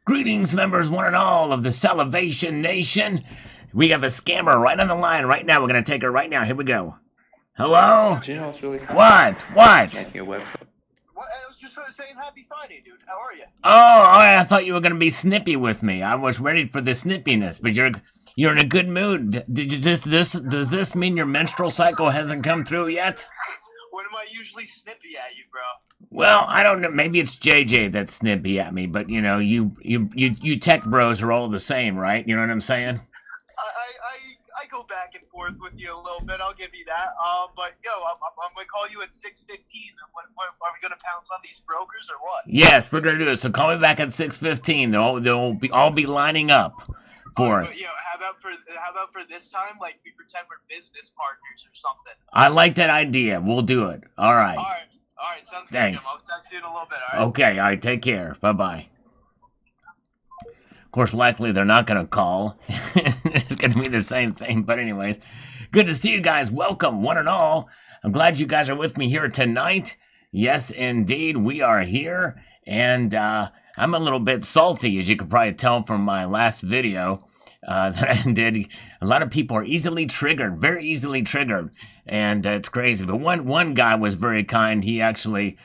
Greetings, members, one and all of the Salivation Nation. We have a scammer right on the line right now. We're going to take her right now. Here we go. Hello? Do you know what's really funny? What? Making a website. What? I was just saying happy Friday, dude. How are you? Oh, I thought you were going to be snippy with me. I was ready for the snippiness, but you're in a good mood. Does this mean your menstrual cycle hasn't come through yet? When am I usually snippy at you, bro? Well, I don't know. Maybe it's JJ that's snippy at me, but you tech bros are all the same, right? You know what I'm saying? I go back and forth with you a little bit. I'll give you that. But yo, I'm gonna call you at 6:15. What are we gonna pounce on these brokers or what? Yes, we're gonna do it. So call me back at 6:15. They'll all be lining up for us. But, yo, how about for this time? Like we pretend we're business partners or something. I like that idea. We'll do it. All right. All right. Sounds good, Thanks. Jim. I'll text you in a little bit. All right. Okay. All right. Take care. Bye bye. Of course, likely they're not gonna call. It's gonna be the same thing. But anyways, good to see you guys. Welcome, one and all. I'm glad you guys are with me here tonight. Yes, indeed, we are here, and I'm a little bit salty, as you could probably tell from my last video that I did. A lot of people are easily triggered, very easily triggered, and it's crazy. But one guy was very kind. He actually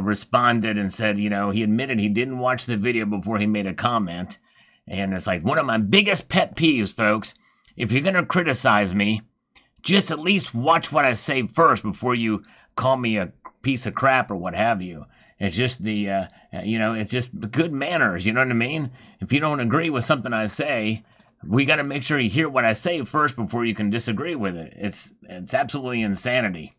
responded and said, he admitted he didn't watch the video before he made a comment. And it's like one of my biggest pet peeves, folks. If you're going to criticize me, just at least watch what I say first before you call me a piece of crap or what have you. It's just it's just good manners. You know what I mean? If you don't agree with something I say, we got to make sure you hear what I say first before you can disagree with it. It's absolutely insanity.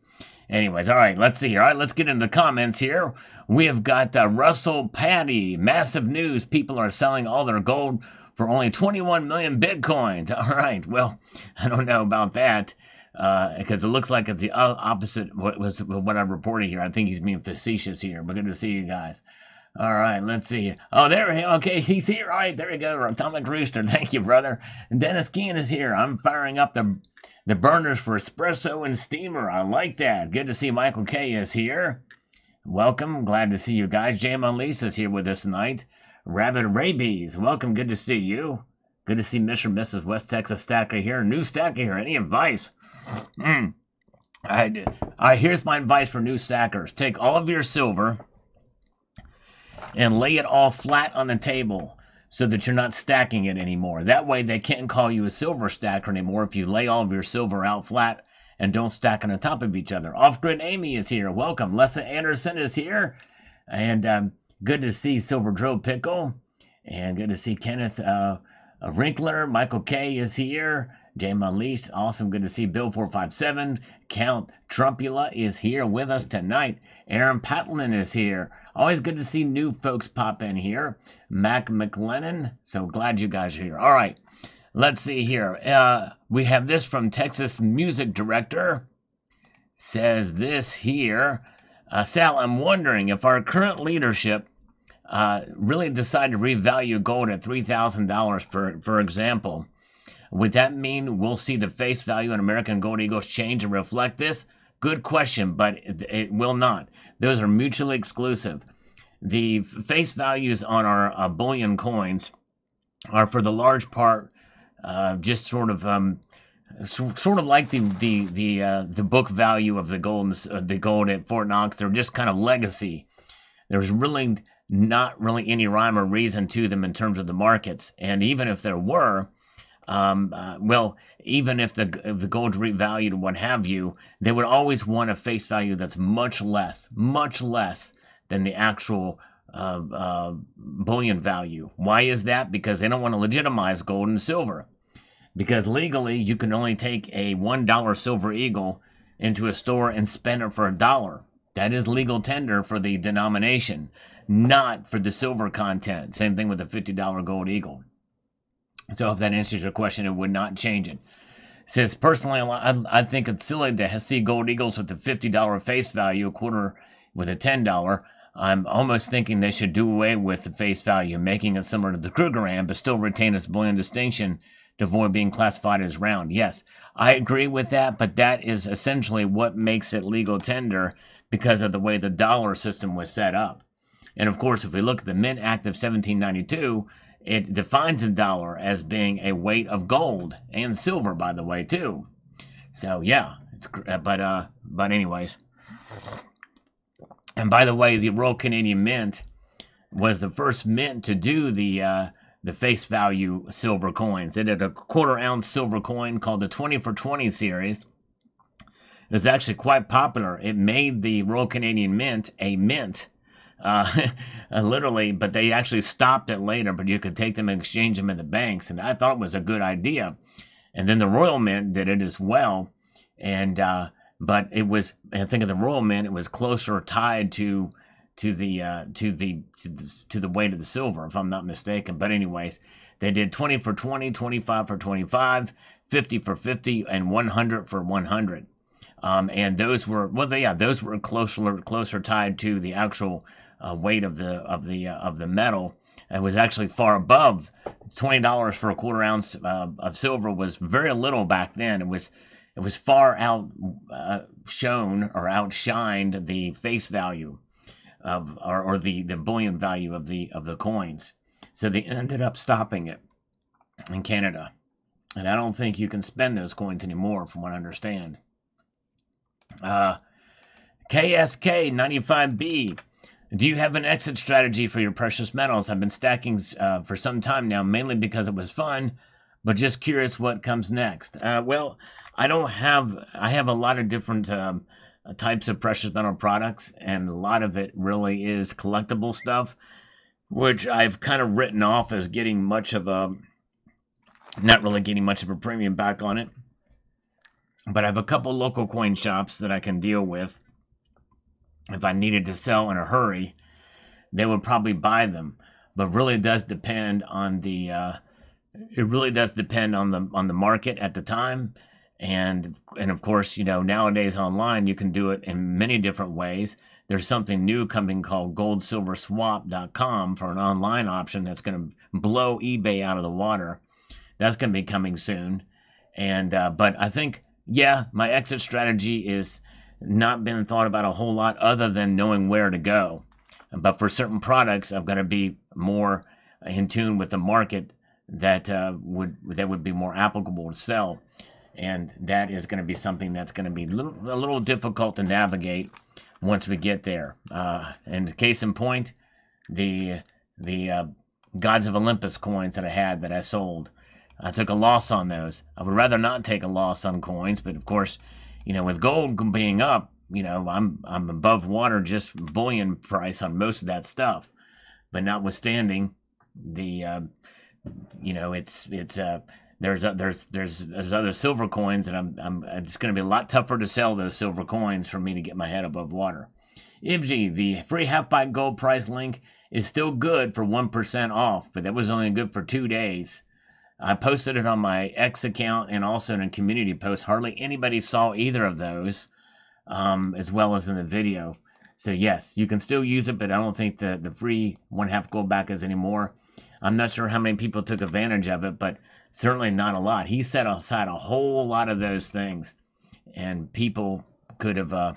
Anyways, all right, let's see here. All right, let's get into the comments here. We have got Russell Patty. Massive news. People are selling all their gold for only 21 million Bitcoins. All right, well, I don't know about that because it looks like it's the opposite what I'm reporting here. I think he's being facetious here, but good to see you guys. All right, let's see. Oh, there he okay, he's here. All right, there we go. Atomic Rooster, thank you, brother. And Dennis Keen is here. I'm firing up the burners for espresso and steamer. I like that. Good to see Michael K is here. Welcome. Glad to see you guys. J-Mon Lisa is here with us tonight. Rabbit Rabies. Welcome. Good to see you. Good to see Mr. and Mrs. West Texas Stacker here. New Stacker here. Any advice? Here's my advice for new stackers. Take all of your silver and lay it all flat on the table so that you're not stacking it anymore. That way they can't call you a silver stacker anymore if you lay all of your silver out flat and don't stack on top of each other. Off-Grid Amy is here. Welcome. Lessa Anderson is here. And good to see Silver Dro Pickle. And good to see Kenneth Wrinkler. Michael K is here. Jay Malise. Awesome. Good to see Bill 457. Count Trumpula is here with us tonight. Aaron Patlin is here. Always good to see new folks pop in here. Mac McLennan. So glad you guys are here. All right. Let's see here. We have this from Texas Music Director. Says this here. Sal, I'm wondering if our current leadership really decided to revalue gold at $3,000, for example. Would that mean we'll see the face value in American Gold Eagles change and reflect this? Good question, but it will not. Those are mutually exclusive. The face values on our bullion coins are, for the large part, just sort of like the book value of the gold at Fort Knox. They're just kind of legacy. There's really not really any rhyme or reason to them in terms of the markets, and even if there were. Even if the gold's revalued and what have you, they would always want a face value that's much less than the actual bullion value. Why is that? Because they don't want to legitimize gold and silver. Because legally, you can only take a $1 silver eagle into a store and spend it for $1. That is legal tender for the denomination, not for the silver content. Same thing with a $50 gold eagle. So if that answers your question, it would not change it. Says, personally, I think it's silly to see gold eagles with a $50 face value, a quarter with a $10. I'm almost thinking they should do away with the face value, making it similar to the Krugerrand, but still retain its bullion distinction to avoid being classified as round. Yes, I agree with that, but that is essentially what makes it legal tender because of the way the dollar system was set up. And of course, if we look at the Mint Act of 1792, it defines a dollar as being a weight of gold and silver, by the way, too. So yeah, but anyways. And by the way, the Royal Canadian Mint was the first mint to do the face value silver coins. It had a quarter-ounce silver coin called the 20 for 20 series. It was actually quite popular. It made the Royal Canadian Mint a mint, literally, but they actually stopped it later. But you could take them and exchange them in the banks, and I thought it was a good idea. And then the Royal Mint did it as well, and but it was, I think of the Royal Mint, it was closer tied to the weight of the silver, if I'm not mistaken. But anyways, they did 20 for 20, 25 for 25, 50 for 50, and 100 for 100. And those were, well, yeah, those were closer tied to the actual weight of the metal. It was actually far above $20 for a quarter ounce of silver. Was very little back then. It was far out shown or outshined the face value of or the bullion value of the coins. So they ended up stopping it in Canada, and I don't think you can spend those coins anymore, from what I understand. KSK 95B. Do you have an exit strategy for your precious metals? I've been stacking for some time now, mainly because it was fun, but just curious what comes next. Well, I have a lot of different types of precious metal products, and a lot of it really is collectible stuff, which I've kind of written off as getting much of a, not really getting much of a premium back on it. But I have a couple local coin shops that I can deal with. If I needed to sell in a hurry, they would probably buy them. But really does depend on the on the market at the time. And of course, nowadays online you can do it in many different ways. There's something new coming called goldsilverswap.com for an online option that's going to blow eBay out of the water. That's going to be coming soon. And but I think, yeah, my exit strategy is not been thought about a whole lot other than knowing where to go. But for certain products, I've got to be more in tune with the market that would be more applicable to sell. And that is going to be something that's going to be a little difficult to navigate once we get there. And case in point, the Gods of Olympus coins that I had that I sold, I took a loss on those. I would rather not take a loss on coins, but of course, with gold being up, I'm above water just bullion price on most of that stuff. But notwithstanding, the there's other silver coins, and it's going to be a lot tougher to sell those silver coins for me to get my head above water. Ibji, the free half-byte gold price link is still good for 1% off, but that was only good for 2 days. I posted it on my X account and also in a community post. Hardly anybody saw either of those, as well as in the video. So yes, you can still use it, but I don't think the free 1/2 gold back is anymore. I'm not sure how many people took advantage of it, but certainly not a lot. He set aside a whole lot of those things, and people could have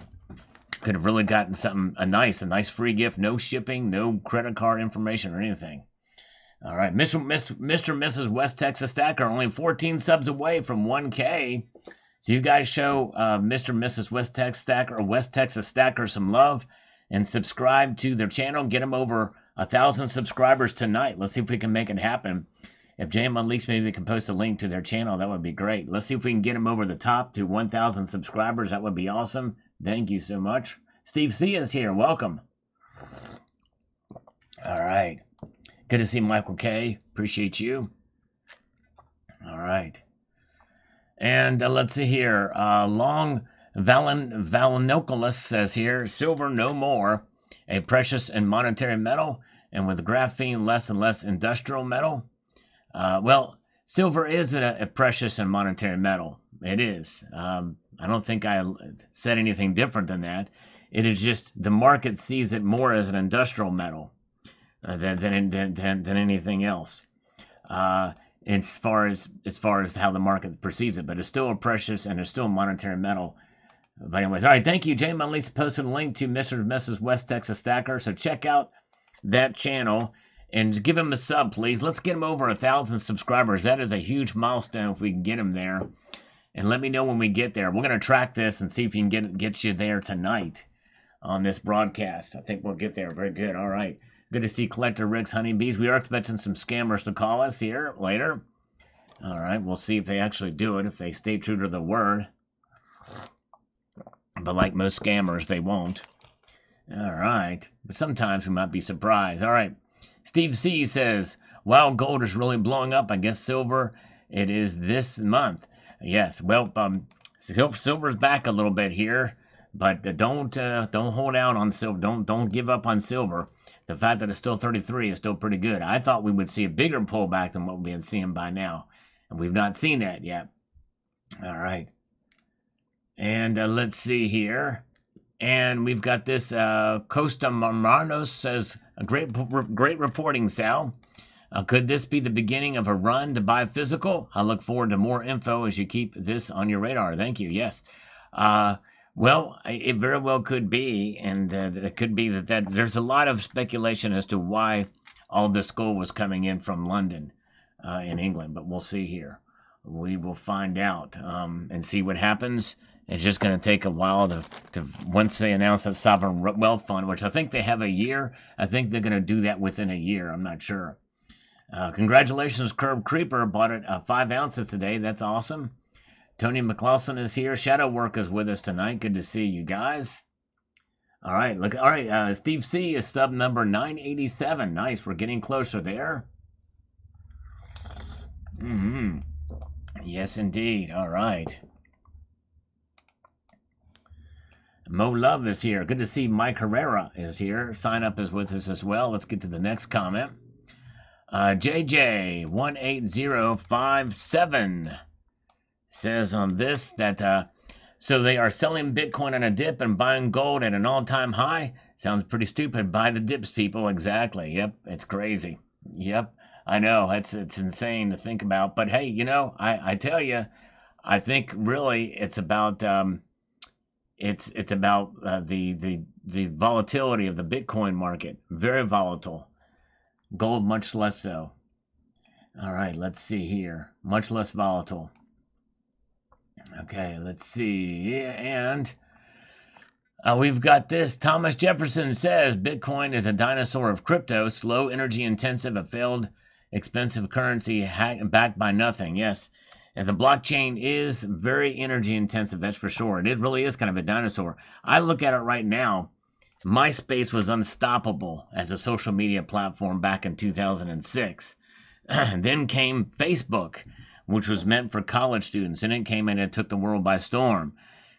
really gotten a nice free gift, no shipping, no credit card information or anything. All right, Mr. and Mrs. West Texas Stacker, only 14 subs away from 1K. So you guys show Mr. and Mrs. West Texas Stacker some love and subscribe to their channel. Get them over 1,000 subscribers tonight. Let's see if we can make it happen. If JM Unleashed, maybe we can post a link to their channel. That would be great. Let's see if we can get them over the top to 1,000 subscribers. That would be awesome. Thank you so much. Steve C is here. Welcome. All right. Good to see Michael K. Appreciate you. All right. And let's see here. Long Valenoculus says here, silver no more, a precious and monetary metal, and with graphene less and less industrial metal. Well, silver is a precious and monetary metal. It is. I don't think I said anything different than that. It is just the market sees it more as an industrial metal than anything else. As far as how the market perceives it, but it's still a precious and it's still a monetary metal. But anyways, all right, thank you. James Unleashed posted a link to Mr. and Mrs. West Texas Stacker, so check out that channel and give him a sub, please. Let's get him over 1,000 subscribers. That is a huge milestone if we can get him there. And let me know when we get there. We're going to track this and see if you can get you there tonight on this broadcast. I think we'll get there. Very good. All right. Good to see Collector Rick's Honeybees. We are expecting some scammers to call us here later. All right. We'll see if they actually do it, if they stay true to the word. But like most scammers, they won't. All right. But sometimes we might be surprised. All right. Steve C says, wow, gold is really blowing up. I guess silver, it is this month. Yes, well, silver's back a little bit here, but don't hold out on silver. Don't give up on silver. The fact that it's still 33 is still pretty good. I thought we would see a bigger pullback than what we've been seeing by now, and we've not seen that yet. All right, and let's see here, and we've got this Costa Marmanos says a great reporting, Sal. Could this be the beginning of a run to buy physical? I look forward to more info as you keep this on your radar. Thank you. Yes. Well, it very well could be, and it could be that there's a lot of speculation as to why all this gold was coming in from London in England, but we'll see here. We will find out and see what happens. It's just going to take a while to once they announce that sovereign wealth fund, which I think they have a year. I think they're going to do that within a year. I'm not sure. Congratulations, Curb Creeper. Bought it 5 ounces today. That's awesome. Tony McLaughlin is here. Shadow Work is with us tonight. Good to see you guys. All right. Look. All right. Steve C is sub number 987. Nice. We're getting closer there. Yes, indeed. All right. Mo Love is here. Good to see Mike Herrera is here. Sign Up is with us as well. Let's get to the next comment. JJ18057 says on this that so they are selling Bitcoin on a dip and buying gold at an all-time high. Sounds pretty stupid. Buy the dips, people. Exactly. Yep, it's crazy. Yep, I know. It's insane to think about. But hey, you know, I tell you, I think really it's about it's about the volatility of the Bitcoin market. Very volatile. Gold, much less so. All right, let's see here. Much less volatile. Okay, let's see. And we've got this. Thomas Jefferson says Bitcoin is a dinosaur of crypto, slow, energy intensive, a failed, expensive currency backed by nothing. Yes, and the blockchain is very energy intensive, that's for sure. It really is kind of a dinosaur. I look at it right now. MySpace was unstoppable as a social media platform back in 2006. Then came Facebook, which was meant for college students, and it came in and took the world by storm.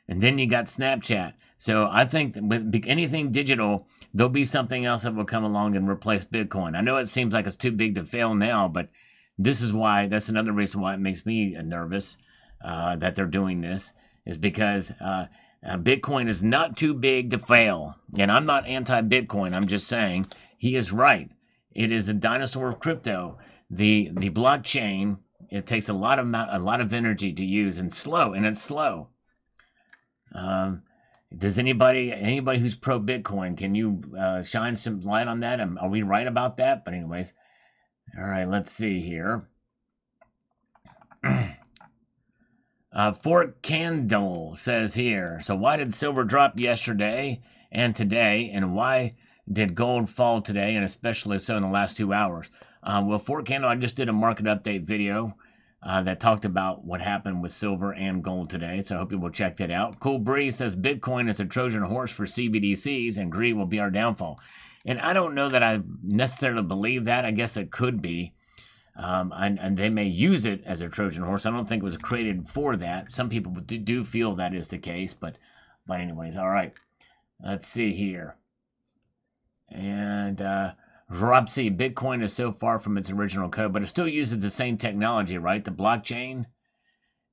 And then you got Snapchat. So I think that with anything digital, there'll be something else that will come along and replace Bitcoin. I know it seems like it's too big to fail now, but this is why, that's another reason why it makes me nervous that they're doing this, is because Bitcoin is not too big to fail. And I'm not anti-Bitcoin. I'm just saying he is right. It is a dinosaur of crypto. The blockchain, it takes a lot of energy to use and it's slow. Does anybody who's pro Bitcoin, can you shine some light on that? Are we right about that? But anyways, all right, let's see here. Fort Candle says here, so why did silver drop yesterday and today, and why did gold fall today, and especially so in the last 2 hours? Well, Fort Candle, I just did a market update video that talked about what happened with silver and gold today, so I hope you will check that out. Cool Breeze says Bitcoin is a Trojan horse for CBDCs, and greed will be our downfall. And I don't know that I necessarily believe that. I guess it could be. And they may use it as a Trojan horse. I don't think it was created for that. Some people do feel that is the case, but anyways, all right. Let's see here. And Rob C, Bitcoin is so far from its original code, but it still uses the same technology, right? The blockchain.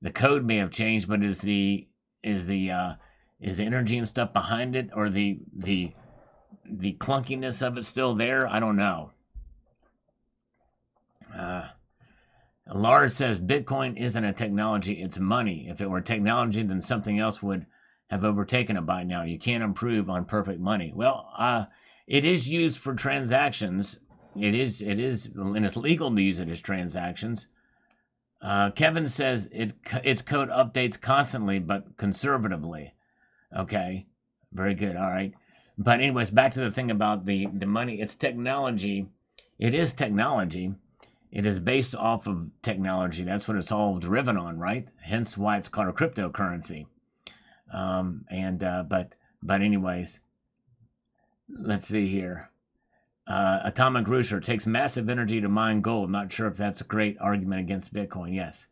The code may have changed, but is the energy and stuff behind it, or the clunkiness of it still there? I don't know. Lars says Bitcoin isn't a technology, it's money. If it were technology, then something else would have overtaken it by now. You can't improve on perfect money. Well, It is used for transactions. It is, and it's legal to use it as transactions. Kevin says its code updates constantly, but conservatively. Okay, very good. All right, but anyways, back to the thing about the money. It's technology. It is technology. It is based off of technology. That's what it's all driven on, right? Hence why it's called a cryptocurrency. But anyways, let's see here. Atomic Rooster takes massive energy to mine gold. Not sure if that's a great argument against Bitcoin. Yes,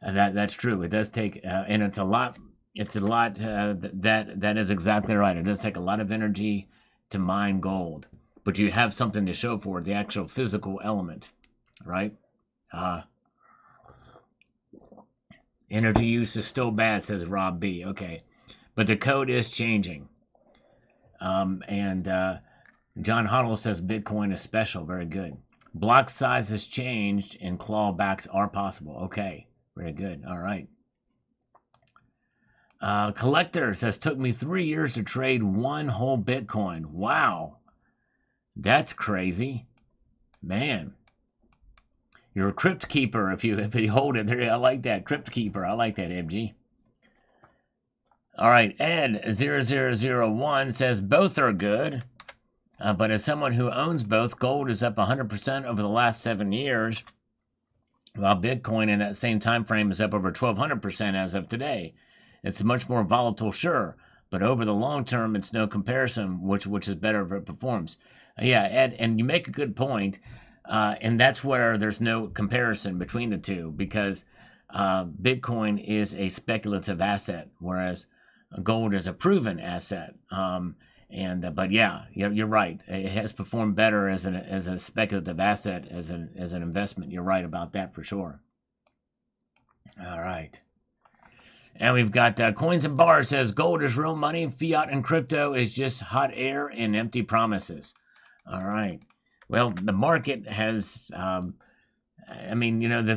that's true. It does take, and it's a lot. It's a lot. That is exactly right. It does take a lot of energy to mine gold, but you have something to show for it, the actual physical element, right? Uh, Energy use is still bad, says Rob B. Okay, but the code is changing. And John Hoddle says Bitcoin is special. Very good. Block size has changed and clawbacks are possible. Okay, very good. All right. Collector says took me 3 years to trade one whole Bitcoin. Wow, that's crazy, man. You're a crypt keeper if you hold it there. I like that crypt keeper. I like that, MG. All right, Ed0001 says both are good, but as someone who owns both, gold is up 100% over the last 7 years, while Bitcoin in that same time frame is up over 1,200% as of today. It's much more volatile, sure, but over the long term, it's no comparison which is better if it performs. Yeah, Ed, and you make a good point, and that's where there's no comparison between the two because Bitcoin is a speculative asset, whereas gold is a proven asset. But yeah, you're right. It has performed better as a speculative asset, as an investment. You're right about that for sure. All right. And we've got Coins and Bars says gold is real money. Fiat and crypto is just hot air and empty promises. All right. Well, the market has. The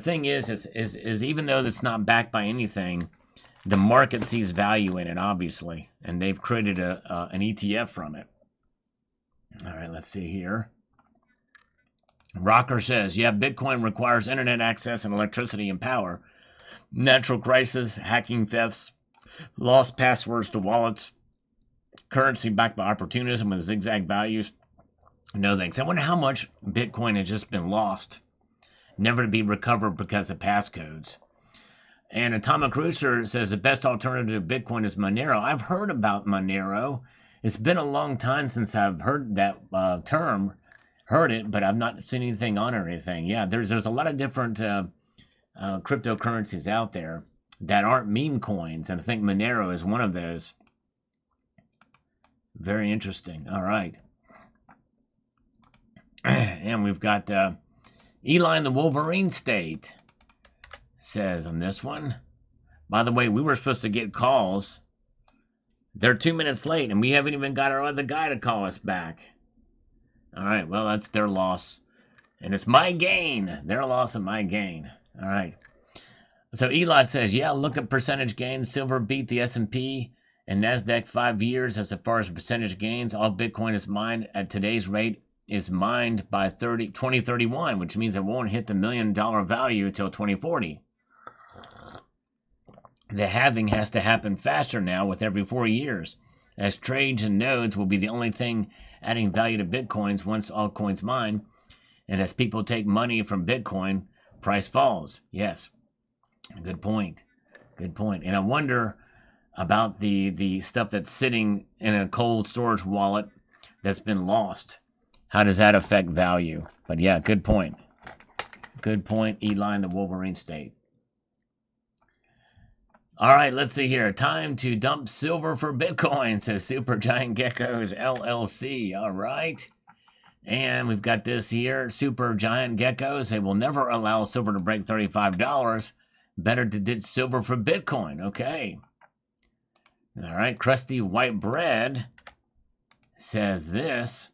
thing is even though it's not backed by anything, the market sees value in it, obviously, and they've created an ETF from it. All right, let's see here. Rocker says, yeah, Bitcoin requires internet access and electricity and power. Natural crisis, hacking thefts, lost passwords to wallets, currency backed by opportunism with zigzag values. No thanks. I wonder how much Bitcoin has just been lost, never to be recovered because of passcodes. And Atomic Rooster says the best alternative to Bitcoin is Monero. I've heard about Monero. It's been a long time since I've heard that term, heard it, but I've not seen anything on it or anything. Yeah, there's a lot of different cryptocurrencies out there that aren't meme coins, and I think Monero is one of those. Very interesting. All right. And we've got Eli in the Wolverine State says on this one. By the way, we were supposed to get calls. They're 2 minutes late, and we haven't even got our other guy to call us back. All right, well, that's their loss. And it's my gain. Their loss and my gain. All right. So Eli says, yeah, look at percentage gains. Silver beat the S&P and NASDAQ 5 years as far as percentage gains. All Bitcoin is mined at today's rate is mined by 2031, which means it won't hit the $1 million value until 2040. The halving has to happen faster now with every 4 years, as trades and nodes will be the only thing adding value to Bitcoins once all coins mine, and as people take money from Bitcoin, price falls. Yes, good point. Good point. And I wonder about the stuff that's sitting in a cold storage wallet that's been lost. How does that affect value? But yeah, good point. Good point, Eli in the Wolverine State. All right, let's see here. Time to dump silver for Bitcoin, says Super Giant Geckos LLC. All right. And we've got this here. Super Giant Geckos. They will never allow silver to break $35. Better to ditch silver for Bitcoin. Okay. All right. Crusty White Bread says this.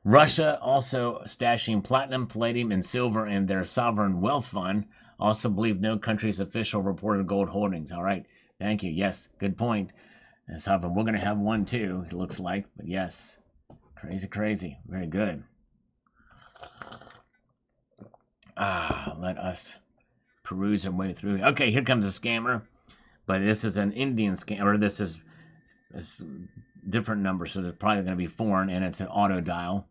Russia also stashing platinum, palladium, and silver in their sovereign wealth fund. Also believe no country's official reported gold holdings. All right. Thank you. Yes, good point. And so we're going to have one too, it looks like. But yes, crazy, crazy. Very good. Let us peruse our way through. Okay, here comes a scammer. But this is an Indian scam, or this is different number, so it's probably going to be foreign, and it's an auto dial.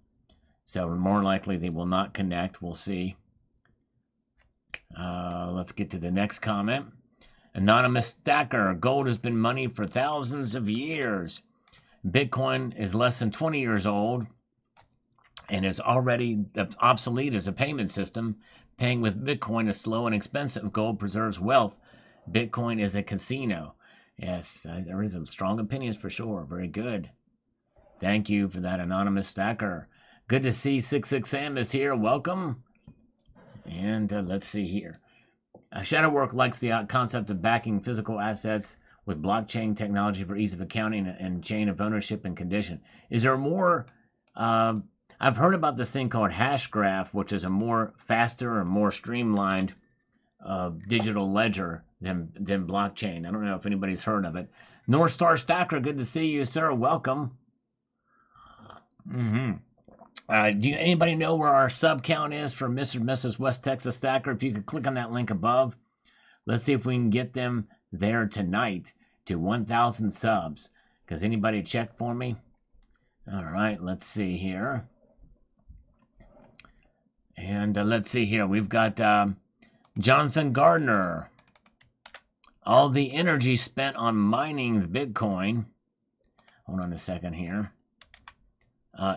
So more likely they will not connect. We'll see. Let's get to the next comment. Anonymous stacker. Gold has been money for thousands of years. Bitcoin is less than 20 years old and is already obsolete as a payment system. Paying with Bitcoin is slow and expensive. Gold preserves wealth. Bitcoin is a casino. Yes, there is some strong opinions for sure. Very good. Thank you for that, anonymous stacker. Good to see 66M is here. Welcome. And let's see here. Shadowwork likes the concept of backing physical assets with blockchain technology for ease of accounting and chain of ownership and condition. Is there more? I've heard about this thing called Hashgraph, which is a more faster and more streamlined digital ledger than blockchain. I don't know if anybody's heard of it. North Star Stacker, good to see you, sir. Welcome. Do anybody know where our sub count is for Mr. and Mrs. West Texas Stacker? If you could click on that link above, let's see if we can get them there tonight to 1,000 subs. Does anybody check for me? All right, let's see here. And let's see here. We've got Jonathan Gardner. All the energy spent on mining the Bitcoin, hold on a second here,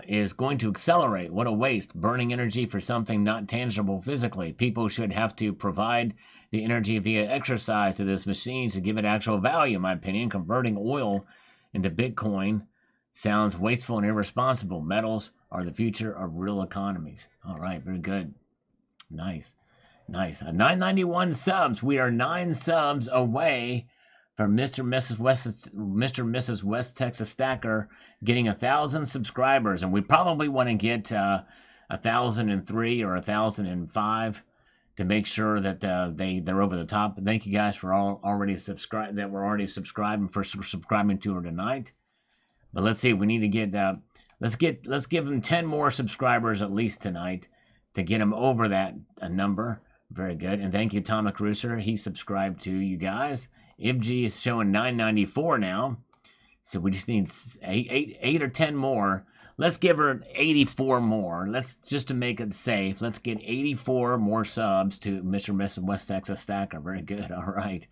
is going to accelerate. What a waste. Burning energy for something not tangible physically. People should have to provide the energy via exercise to this machine to give it actual value, in my opinion. Converting oil into Bitcoin sounds wasteful and irresponsible. Metals are the future of real economies. All right, very good. Nice. 991 subs. We are 9 subs away from Mr. and Mrs. West Texas Stacker getting 1,000 subscribers, and we probably want to get 1,003 or 1,005 to make sure that they're over the top. Thank you guys for all already subscribed that were already subscribing for subscribing to her tonight. But let's see. We need to get let's give them 10 more subscribers at least tonight to get them over that number. Very good. And thank you, Atomic Rooster. He subscribed to you guys. IBG is showing 994 now. So we just need 8 or 10 more. Let's give her 84 more. Let's just to make it safe. Let's get 84 more subs to Mr. and Mrs. West Texas Stacker. Very good. All right.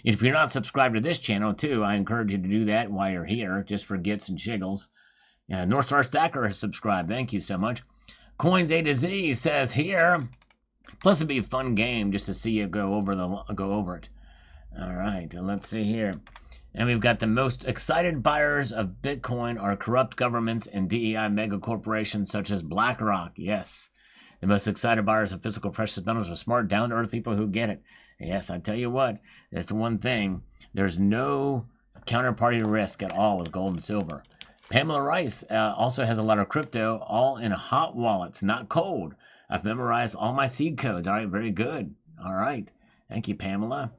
If you're not subscribed to this channel too, I encourage you to do that while you're here, just for gits and shiggles. North Star Stacker has subscribed. Thank you so much. Coins A to Z says here. Plus, it'd be a fun game just to see you go over it. All right, let's see here. And we've got the most excited buyers of Bitcoin are corrupt governments and DEI mega corporations such as BlackRock. Yes, the most excited buyers of physical precious metals are smart, down-to-earth people who get it. Yes, I tell you what, that's the one thing. There's no counterparty risk at all with gold and silver. Pamela Rice also has a lot of crypto, all in hot wallets, not cold. I've memorized all my seed codes. All right, very good. All right. Thank you, Pamela,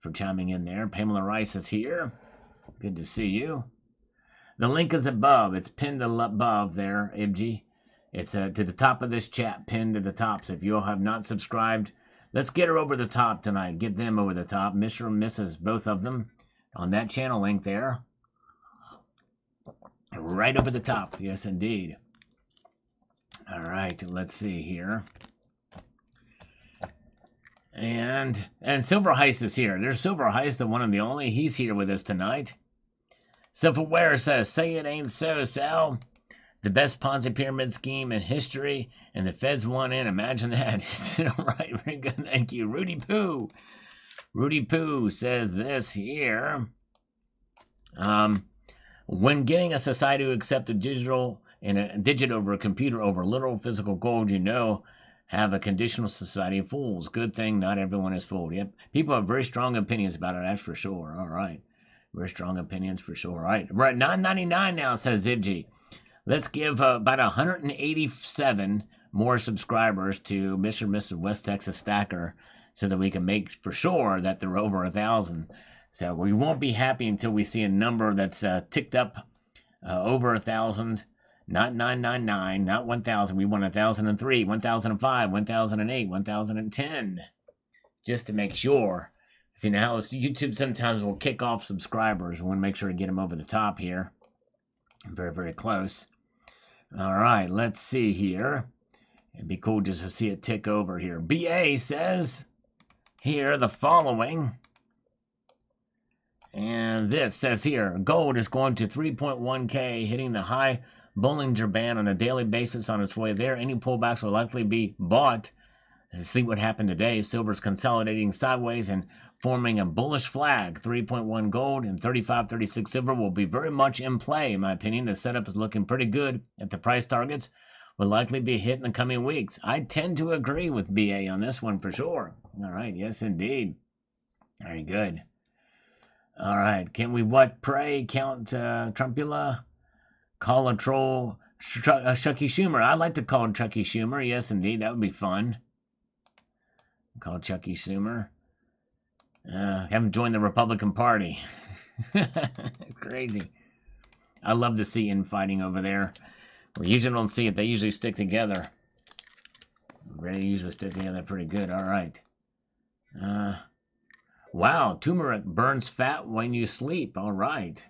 for chiming in there. Pamela Rice is here. Good to see you. The link is above. It's pinned above there, IBG. It's to the top of this chat, pinned to the top. So if you all have not subscribed, let's get her over the top tonight. Get them over the top. Mr. and Mrs., both of them, on that channel link there. Right over the top. Yes, indeed. All right, let's see here. And Silver Heist is here. There's Silver Heist, the one and the only. He's here with us tonight. Self-Aware says, say it ain't so, Sal. The best Ponzi pyramid scheme in history, and the feds want in. Imagine that. Right, very good. Thank you. Rudy Poo. Rudy Poo says this here. When getting a society to accept a digital and a digit over a computer over literal physical gold, have a conditional society of fools. Good thing not everyone is fooled. Yep. People have very strong opinions about it, that's for sure. All right. Very strong opinions for sure. All right. We're at 999 now, says Zibji. Let's give about 187 more subscribers to Mr. and Mrs. West Texas Stacker so that we can make for sure that they're over 1,000. So we won't be happy until we see a number that's ticked up over 1,000, not 999, not 1,000. We want 1,003, 1,005, 1,008, 1,010, just to make sure. See, now YouTube sometimes will kick off subscribers. We want to make sure to get them over the top here. Very, very close. All right, let's see here. It'd be cool just to see it tick over here. BA says here the following. And this says here, gold is going to 3.1K, hitting the high Bollinger Band on a daily basis on its way there. Any pullbacks will likely be bought. Let's see what happened today. Silver's consolidating sideways and forming a bullish flag. 3.1 gold and 35.36 silver will be very much in play, in my opinion. The setup is looking pretty good at the price targets. Will likely be hit in the coming weeks. I tend to agree with BA on this one for sure. All right, yes indeed. Very good. All right, can we pray, Count Trumpula? Call a troll, Chucky Schumer. I'd like to call Chucky Schumer. Yes, indeed, that would be fun. Call Chucky Schumer. Haven't joined the Republican Party. Crazy. I love to see infighting over there. We usually don't see it. They usually stick together. They usually stick together pretty good. All right. Wow, turmeric burns fat when you sleep. All right.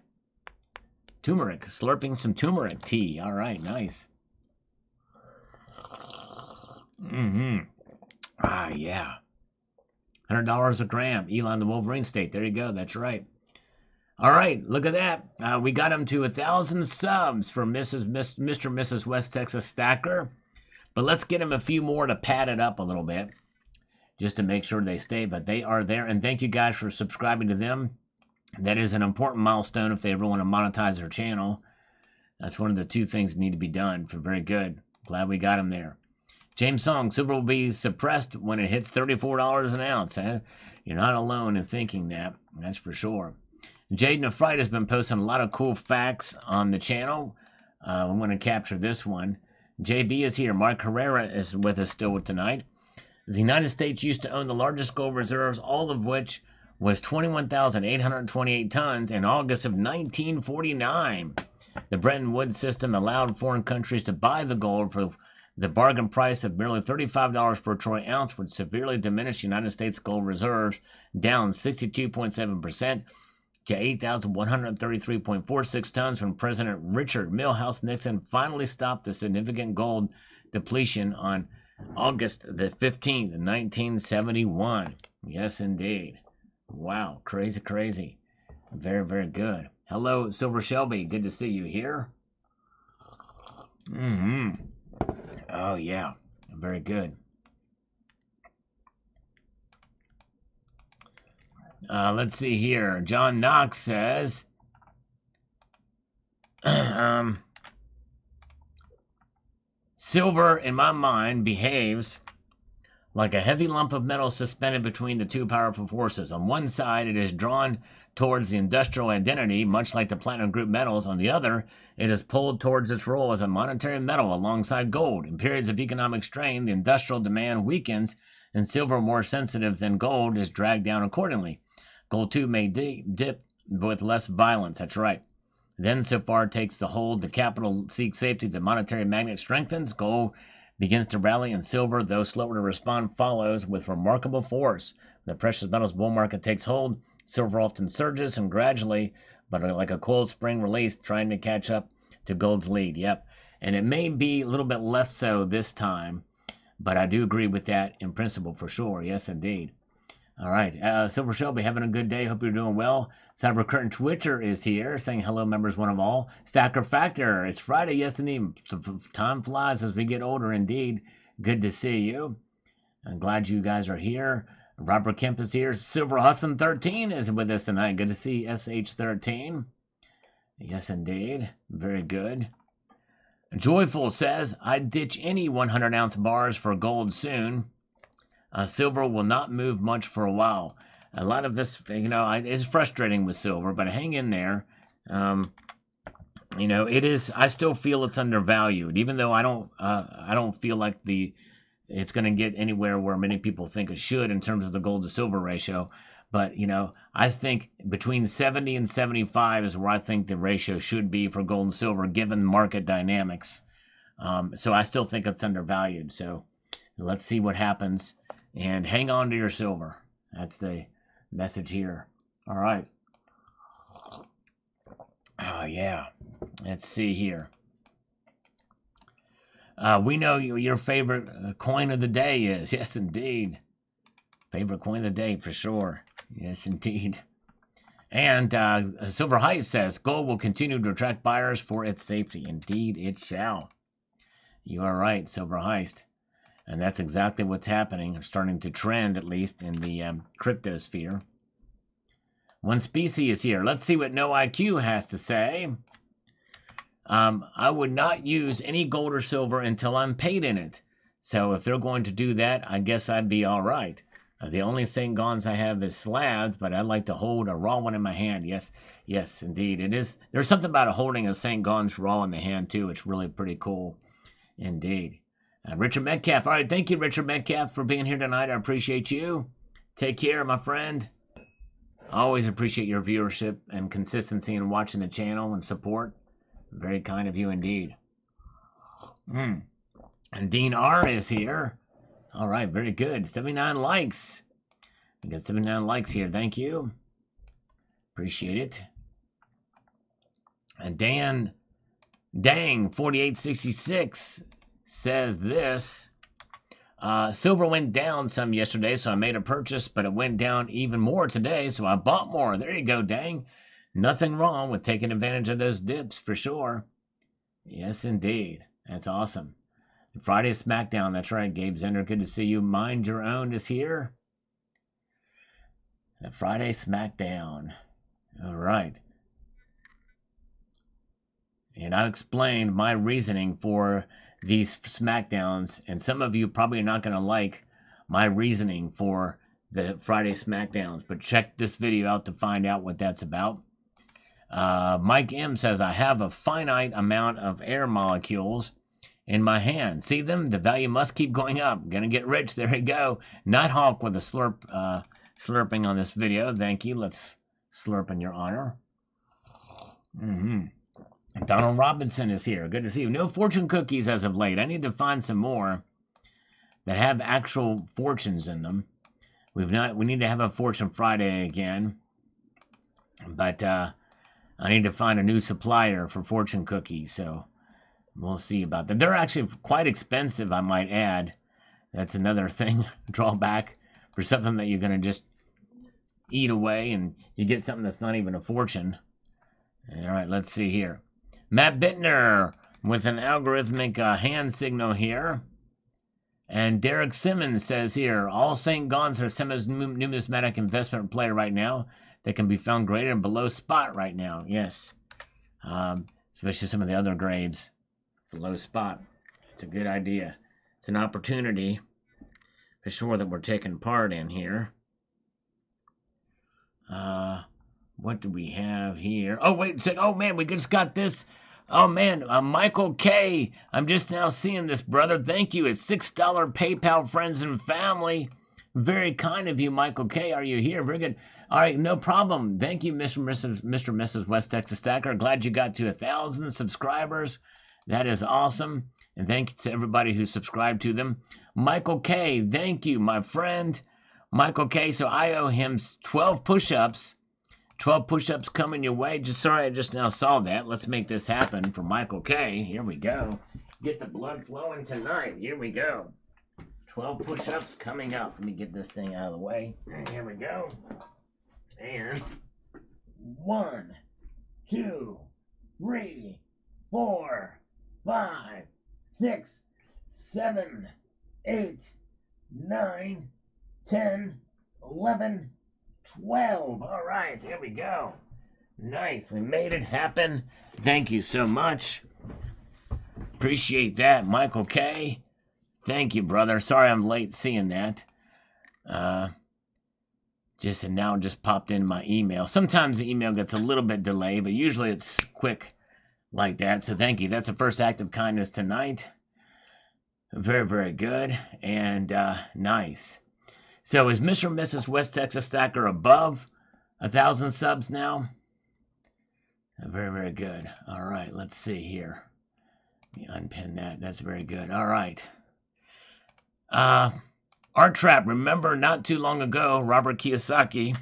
Turmeric, slurping some turmeric tea. All right, nice. Ah, yeah. $100 a gram. Elon the Wolverine State. There you go. That's right. All right, look at that. We got him to 1,000 subs for Mr. and Mrs. West Texas Stacker. But let's get him a few more to pad it up a little bit, just to make sure they stay. But they are there, and thank you guys for subscribing to them. That is an important milestone if they ever want to monetize their channel. That's one of the two things that need to be done. For very good. Glad we got him there. James Song, silver will be suppressed when it hits $34 an ounce. Huh? You're not alone in thinking that. That's for sure. Jade Nefrite has been posting a lot of cool facts on the channel. I want to capture this one. JB is here. Mark Herrera is with us still tonight. The United States used to own the largest gold reserves, all of which was 21,828 tons in August of 1949. The Bretton Woods system allowed foreign countries to buy the gold for the bargain price of merely $35 per troy ounce, which severely diminished United States gold reserves, down 62.7% to 8,133.46 tons when President Richard Milhouse Nixon finally stopped the significant gold depletion on August the 15th, 1971. Yes, indeed. Wow, crazy, crazy. Very, very good. Hello, Silver Shelby. Good to see you here. Oh, yeah. Very good. Let's see here. John Knox says, silver, in my mind, behaves like a heavy lump of metal suspended between the two powerful forces. On one side, it is drawn towards the industrial identity, much like the platinum group metals. On the other, it is pulled towards its role as a monetary metal alongside gold. In periods of economic strain, the industrial demand weakens, and silver, more sensitive than gold, is dragged down accordingly. Gold, too, may dip with less violence. That's right. Then, so far takes the hold, the capital seeks safety, the monetary magnet strengthens, gold begins to rally, and silver, though slower to respond, follows with remarkable force. The precious metals bull market takes hold, silver often surges, and gradually, but like a coiled spring released, trying to catch up to gold's lead. Yep. And it may be a little bit less so this time, but I do agree with that in principle for sure. Yes, indeed. All right. Silver Shelby, having a good day. Hope you're doing well. Cyber Curtain Twitcher is here, saying hello, members, one of all. Stacker Factor, it's Friday. Yes, indeed. Time flies as we get older, indeed. Good to see you. I'm glad you guys are here. Robert Kemp is here. Silver Husson 13 is with us tonight. Good to see SH13. Yes, indeed. Very good. Joyful says, I'd ditch any 100-ounce bars for gold soon. Silver will not move much for a while. A lot of this, is frustrating with silver, but hang in there. It is. I still feel it's undervalued, even though I don't feel like it's going to get anywhere where many people think it should in terms of the gold to silver ratio. But, I think between 70 and 75 is where I think the ratio should be for gold and silver, given market dynamics. So I still think it's undervalued. So let's see what happens. And hang on to your silver. That's the message here. All right. Oh, yeah. Let's see here. We know your favorite coin of the day is. Yes, indeed. Favorite coin of the day for sure. Yes, indeed. And Silver Heist says, gold will continue to attract buyers for its safety. Indeed, it shall. You are right, Silver Heist. And that's exactly what's happening, or starting to trend, at least, in the crypto sphere. One species is here. Let's see what No IQ has to say. I would not use any gold or silver until I'm paid in it. So if they're going to do that, I guess I'd be all right. The only St. Gons I have is slabs, but I'd like to hold a raw one in my hand. Yes, yes, indeed. It is. There's something about holding a St. Gons raw in the hand, too. It's really pretty cool. Indeed. Richard Metcalf. All right, thank you, Richard Metcalf, for being here tonight. I appreciate you. Take care, my friend. Always appreciate your viewership and consistency in watching the channel and support. Very kind of you indeed. And Dean R is here. All right, very good. 79 likes. We got 79 likes here. Thank you. Appreciate it. And Dang 4866 says this. Silver went down some yesterday, so I made a purchase, but it went down even more today, so I bought more. There you go, Dang. Nothing wrong with taking advantage of those dips, for sure. Yes, indeed. That's awesome. Friday SmackDown. That's right, Gabe Zender. Good to see you. Mind Your Own is here. The Friday SmackDown. All right. And I explained my reasoning for these SmackDowns, and some of you probably are not going to like my reasoning for the Friday SmackDowns, but check this video out to find out what that's about. Mike M says, I have a finite amount of air molecules in my hand. See them? The value must keep going up. Gonna get rich. There you go. Nighthawk with a slurping on this video. Thank you. Let's slurp in your honor. Donald Robinson is here. Good to see you. No fortune cookies as of late. I need to find some more that have actual fortunes in them. We need to have a Fortune Friday again. But I need to find a new supplier for fortune cookies, so we'll see about that. They're actually quite expensive, I might add. That's another thing, drawback for something that you're going to just eat away, and you get something that's not even a fortune. All right, let's see here. Matt Bittner with an algorithmic hand signal here. And Derek Simmons says here, all St. Gons are semi-numismatic investment play right now that can be found greater and below spot right now. Yes. Especially some of the other grades below spot. It's a good idea. It's an opportunity for sure that we're taking part in here. What do we have here? Oh, wait. Oh, man, we just got this. Oh, man, Michael K. I'm just now seeing this, brother. Thank you. It's $6 PayPal, friends and family. Very kind of you, Michael K. Are you here? Very good. All right, no problem. Thank you, Mr. and Mrs. West Texas Stacker. Glad you got to 1,000 subscribers. That is awesome. And thank you to everybody who subscribed to them. Michael K., thank you, my friend. Michael K., so I owe him 12 push-ups. 12 push-ups coming your way. Sorry, I just now saw that. Let's make this happen for Michael K. Here we go. Get the blood flowing tonight. Here we go. 12 push-ups coming up. Let me get this thing out of the way. Here we go. And 1, 2, 3, 4, 5, 6, 7, 8, 9, 10, 11, 12. All right, here we go. Nice. We made it happen. Thank you so much. Appreciate that, Michael K. Thank you, brother. Sorry I'm late seeing that. Just popped in my email. Sometimes the email gets a little bit delayed, but usually it's quick like that. So thank you. That's the first act of kindness tonight. Very, very good. And nice. So is Mr. and Mrs. West Texas Stacker above 1,000 subs now? Very, very good. All right, let's see here. Let me unpin that. That's very good. All right. Art Trap, remember not too long ago, Robert Kiyosaki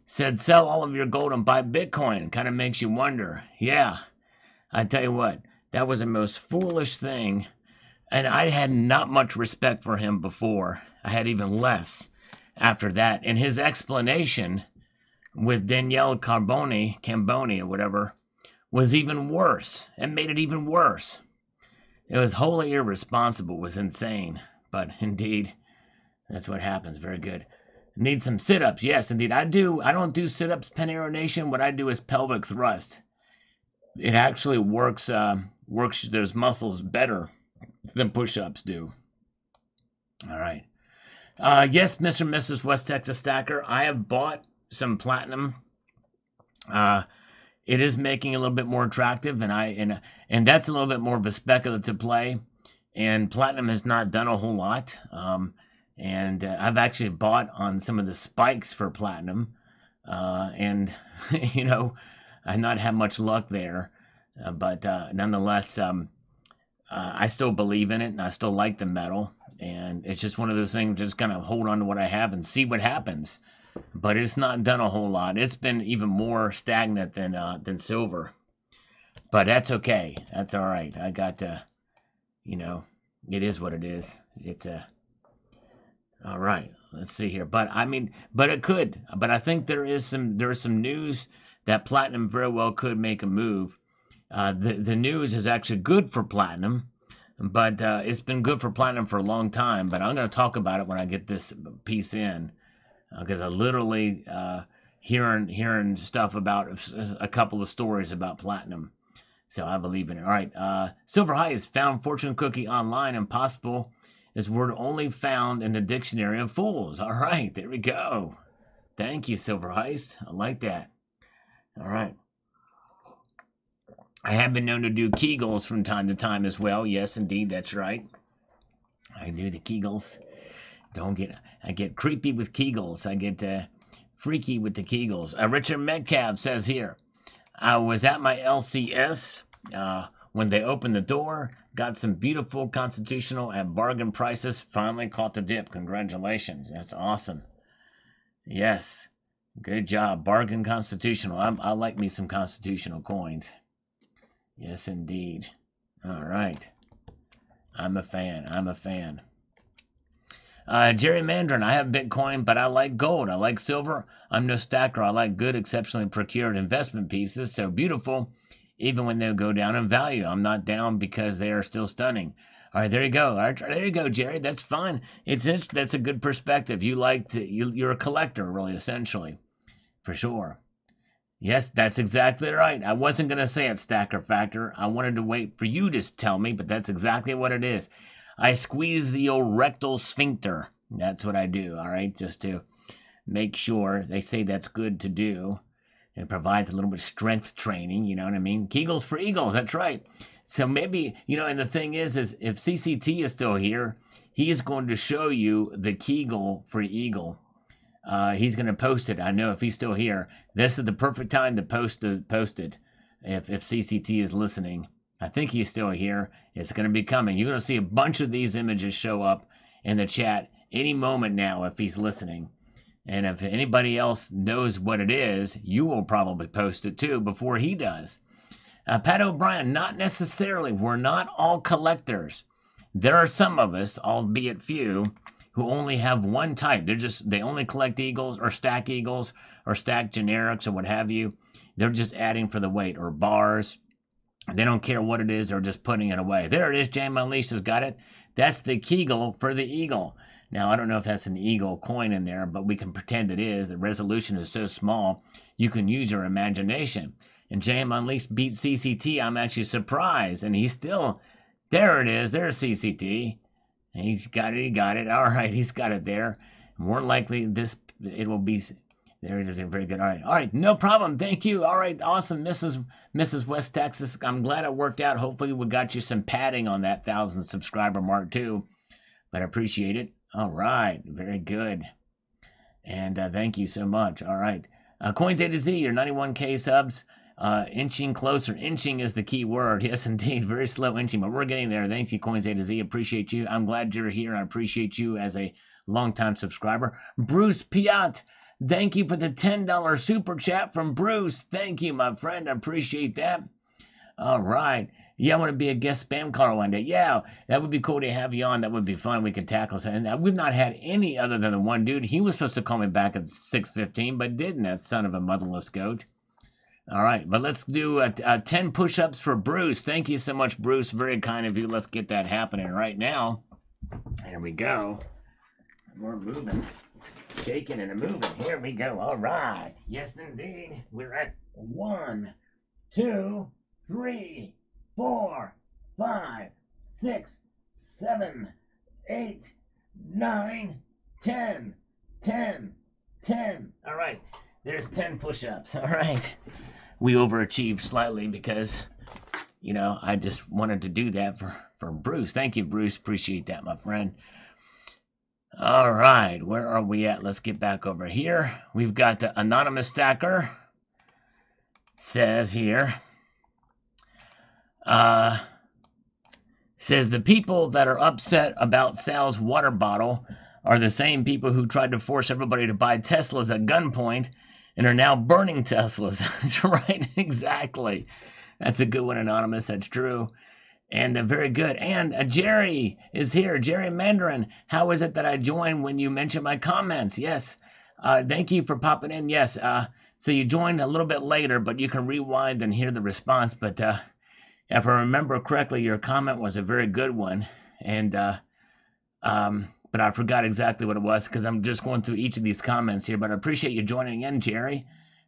said, sell all of your gold and buy Bitcoin. Kind of makes you wonder. Yeah, I tell you what, that was the most foolish thing. And I had not much respect for him before. I had even less after that. And his explanation with Danielle Camboni or whatever, was even worse. It made it even worse. It was wholly irresponsible. It was insane. But indeed, that's what happens. Very good. Need some sit-ups. Yes, indeed. I don't do sit-ups, Panero Nation. What I do is pelvic thrust. It actually works those muscles better than push-ups do. All right. Yes, Mr. and Mrs. West Texas Stacker, I have bought some platinum. It is making a little bit more attractive, and that's a little bit more of a speculative play. And platinum has not done a whole lot. And I've actually bought on some of the spikes for platinum, and I've not had much luck there. But nonetheless, I still believe in it, and I still like the metal. And it's just one of those things, just kind of hold on to what I have and see what happens. But it's not done a whole lot. It's been even more stagnant than silver. But that's okay. That's all right. I got it is what it is. It's all right. Let's see here. But it could. But I think there is some news that platinum very well could make a move. The news is actually good for platinum, but it's been good for platinum for a long time. But I'm going to talk about it when I get this piece in. Because I literally hearing stuff about a couple of stories about platinum, so I believe in it. All right, Silver Heist found fortune cookie online. Impossible is word only found in the dictionary of fools. All right, there we go. Thank you, Silver Heist. I like that. All right. I have been known to do Kegels from time to time as well. Yes, indeed, that's right. I do the Kegels. I get creepy with Kegels. I get freaky with the Kegels. Richard Metcalf says here, I was at my LCS when they opened the door, got some beautiful constitutional at bargain prices, finally caught the dip. Congratulations. That's awesome. Yes. Good job. Bargain constitutional. I like me some constitutional coins. Yes, indeed. All right. I'm a fan. Jerry Mandrin, I have Bitcoin, but I like gold. I like silver. I'm no stacker. I like good, exceptionally procured investment pieces. So beautiful, even when they go down in value. I'm not down because they are still stunning. All right, there you go. All right, there you go, Jerry. That's fine. That's a good perspective. You're a collector, really, essentially, for sure. Yes, that's exactly right. I wasn't going to say it, Stacker Factor. I wanted to wait for you to tell me, but that's exactly what it is. I squeeze the old rectal sphincter. That's what I do, all right, just to make sure. They say that's good to do. It provides a little bit of strength training, you know what I mean? Kegels for eagles, that's right. So maybe, and the thing is if CCT is still here, he's going to show you the Kegel for eagle. He's going to post it. I know if he's still here. This is the perfect time to post it if CCT is listening. I think he's still here. It's going to be coming. You're going to see a bunch of these images show up in the chat any moment now if he's listening. And if anybody else knows what it is, you will probably post it too before he does. Pat O'Brien, not necessarily. We're not all collectors. There are some of us, albeit few, who only have one type. They only collect eagles or stack generics or what have you. They're just adding for the weight or bars. They don't care what it is, they're just putting it away. There it is, Jam Unleashed has got it. That's the Kegel for the eagle. Now, I don't know if that's an eagle coin in there, but we can pretend it is. The resolution is so small, you can use your imagination. And Jam Unleashed beat CCT. I'm actually surprised. And he's still, there it is, there's CCT. He got it. All right, he's got it there. More likely, it will be. There it is. Very good. All right. No problem. Thank you. All right. Awesome, Mrs. West Texas. I'm glad it worked out. Hopefully, we got you some padding on that 1,000 subscriber mark too. But I appreciate it. All right. Very good. And thank you so much. All right. Coins A to Z, your 91K subs. Inching closer. Inching is the key word. Yes, indeed. Very slow inching, but we're getting there. Thank you, Coins A to Z. Appreciate you. I'm glad you're here. I appreciate you as a longtime subscriber. Bruce Piat, thank you for the $10 super chat from Bruce. Thank you, my friend. I appreciate that. All right. Yeah, I want to be a guest spam caller one day. Yeah, that would be cool to have you on. That would be fun. We could tackle something. And we've not had any other than the one dude. He was supposed to call me back at 6:15, but didn't. That son of a motherless goat. All right, but let's do 10 push-ups for Bruce. Thank you so much, Bruce. Very kind of you. Let's get that happening right now. Here we go. We're moving, shaking and moving. Here we go. All right. Yes, indeed. We're at 1, 2, 3, 4, 5, 6, 7, 8, 9, 10, 10, 10. All right, there's 10 push-ups. All right. We overachieved slightly because, I just wanted to do that for Bruce. Thank you, Bruce. Appreciate that, my friend. All right, where are we at? Let's get back over here. We've got the anonymous stacker. Says here. Says the people that are upset about Sal's water bottle are the same people who tried to force everybody to buy Teslas at gunpoint and are now burning Teslas. That's right, exactly. That's a good one, Anonymous. That's true. And very good. And Jerry is here. Jerry Mandarin. How is it that I joined when you mentioned my comments? Yes. Thank you for popping in. Yes. So you joined a little bit later, but you can rewind and hear the response. But if I remember correctly, your comment was a very good one. And but I forgot exactly what it was because I'm just going through each of these comments here. But I appreciate you joining in, Jerry.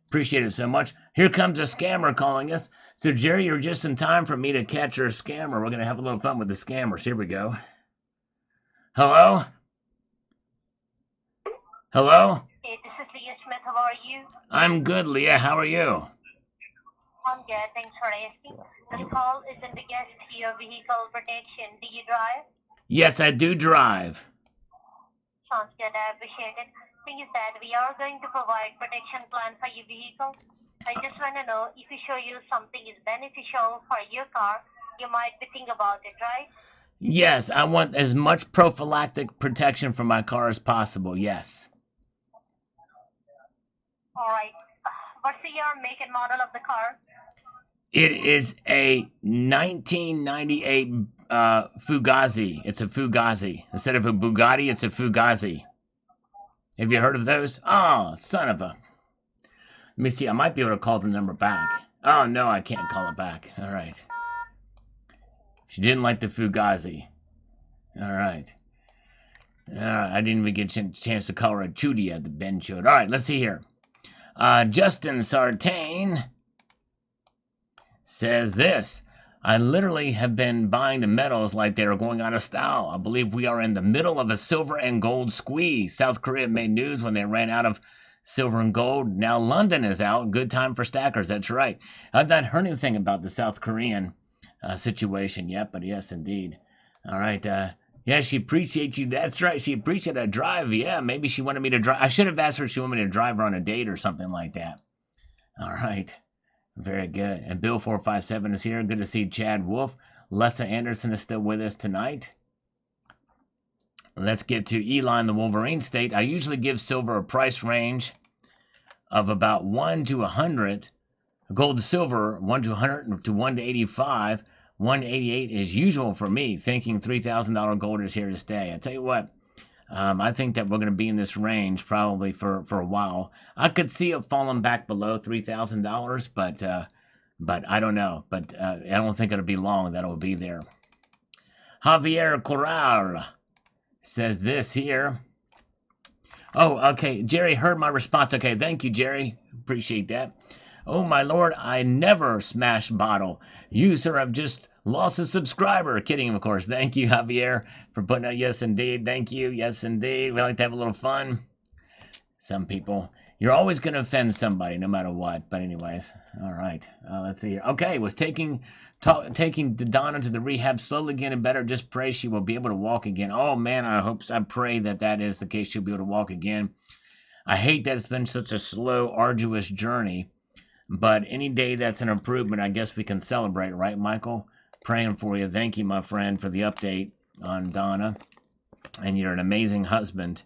Appreciate it so much. Here comes a scammer calling us. So, Jerry, you're just in time for me to catch your scammer. We're going to have a little fun with the scammers. Here we go. Hello? Hello? Hey, this is Leah Smith. How are you? I'm good, Leah. How are you? I'm good. Thanks for asking. This call is in regards to your vehicle protection. Do you drive? Yes, I do drive. Sounds good. I appreciate it. Thing is that we are going to provide protection plan for your vehicle. I just want to know if we show you something is beneficial for your car, you might be thinking about it, right? Yes, I want as much prophylactic protection for my car as possible. Yes. All right. What's the year, make, and model of the car? It is a 1998 Fugazi. It's a Fugazi. Instead of a Bugatti, it's a Fugazi. Have you heard of those? Oh, son of a... Let me see. I might be able to call the number back. Oh, no, I can't call it back. All right. She didn't like the Fugazi. All right. I didn't even get a chance to call her a Chudia, the Ben showed. All right, let's see here. Justin Sartain says this. I literally have been buying the metals like they are going out of style. I believe we are in the middle of a silver and gold squeeze. South Korea made news when they ran out of silver and gold. Now London is out. Good time for stackers. That's right. I've not heard anything about the South Korean situation yet, but yes, indeed. All right. Yeah, she appreciates you. That's right. She appreciated a drive. Yeah, maybe she wanted me to drive. I should have asked her if she wanted me to drive her on a date or something like that. All right. Very good. And Bill457 is here. Good to see Chad Wolf. Lessa Anderson is still with us tonight. Let's get to Elon the Wolverine State. I usually give silver a price range of about 1 to 100. Gold to silver, 1 to 100 to 1 to 85. 188 is usual for me, thinking $3,000 gold is here to stay. I tell you what, I think that we're going to be in this range probably for a while. I could see it falling back below $3,000, but I don't know. But I don't think it'll be long that it'll be there. Javier Corral says this here. Oh, okay. Jerry heard my response. Okay, thank you, Jerry. Appreciate that. Oh, my lord, I never smash bottle. You, sir, have just lost a subscriber. Kidding, of course. Thank you, Javier, for putting out. Yes, indeed. Thank you. Yes, indeed. We like to have a little fun. Some people. You're always going to offend somebody, no matter what. But anyways, all right. Let's see here. Okay, was taking Donna to the rehab, slowly getting better. Just pray she will be able to walk again. Oh man, I pray that is the case. She'll be able to walk again. I hate that it's been such a slow, arduous journey. But any day that's an improvement, I guess we can celebrate, right, Michael? Praying for you. Thank you, my friend, for the update on Donna. And you're an amazing husband,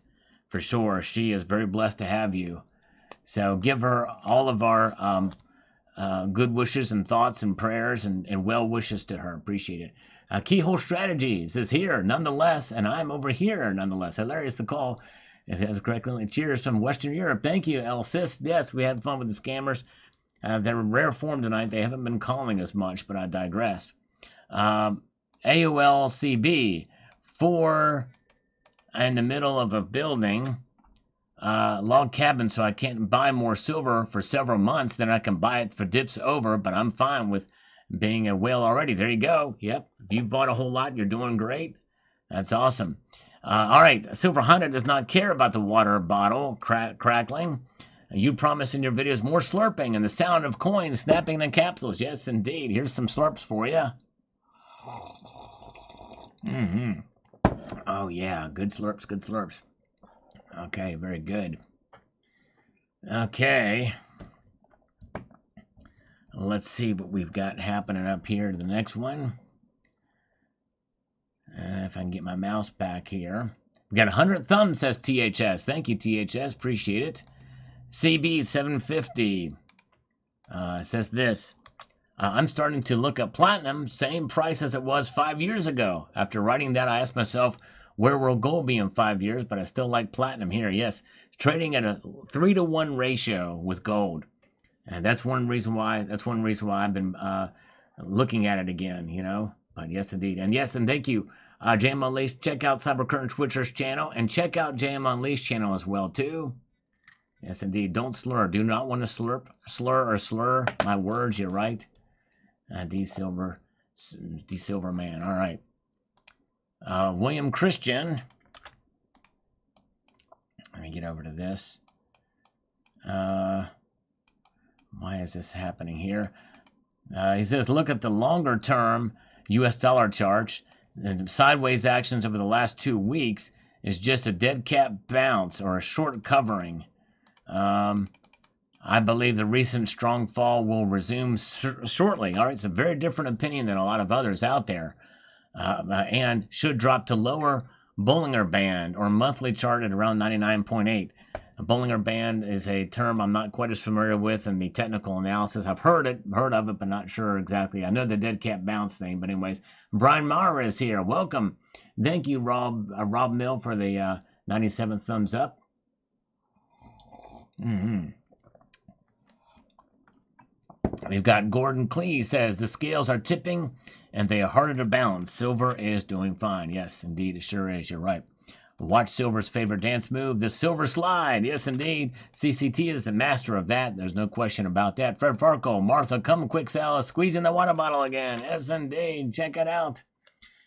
for sure. She is very blessed to have you. So give her all of our good wishes and thoughts and prayers and well wishes to her. Appreciate it. Keyhole Strategies is here nonetheless, and I'm over here nonetheless. Hilarious the call. If it has correctly. Cheers from Western Europe. Thank you, El Sis. Yes, we had fun with the scammers. They're in rare form tonight. They haven't been calling us much, but I digress. AOLCB, 4 in the middle of a building. Log cabin, so I can't buy more silver for several months. Then I can buy it for dips over, but I'm fine with being a whale already. There you go. Yep. If you've bought a whole lot, you're doing great. That's awesome. All right. Silver Hunter does not care about the water bottle crackling. You promise in your videos more slurping and the sound of coins snapping in capsules. Yes, indeed. Here's some slurps for you. Oh, yeah. Good slurps, good slurps. Okay, very good. Okay. Let's see what we've got happening up here to the next one. If I can get my mouse back here. We got 100 thumbs, says THS. Thank you, THS. Appreciate it. CB750 says this. I'm starting to look at platinum, same price as it was 5 years ago. After writing that, I asked myself, where will gold be in 5 years? But I still like platinum here. Yes, trading at a 3-to-1 ratio with gold, and that's one reason why. I've been looking at it again. You know. But yes, indeed, and yes, and thank you, JM Unleashed. Check out Cybercurrent Twitcher's channel, and check out JM Unleashed channel as well too. Yes, indeed. Don't slur. Do not want to slur my words. You're right. D Silver Man. All right. William Christian. Let me get over to this. Why is this happening here? He says, look at the longer term U.S. dollar chart. The sideways actions over the last 2 weeks is just a dead cat bounce or a short covering. I believe the recent strong fall will resume shortly. All right, it's a very different opinion than a lot of others out there. And should drop to lower Bollinger Band or monthly chart at around 99.8. A Bollinger Band is a term I'm not quite as familiar with in the technical analysis. I've heard of it, but not sure exactly. I know the dead cat bounce thing, but anyways, Brian Mara is here. Welcome. Thank you, Rob Mill, for the 97 thumbs up. We've got Gordon Clee says the scales are tipping and they are harder to balance. Silver is doing fine. Yes, indeed, it sure is. You're right. Watch Silver's favorite dance move, the Silver Slide. Yes, indeed. CCT is the master of that. There's no question about that. Fred Farco, Martha, come quick, Sal, squeezing the water bottle again. Yes, indeed. Check it out.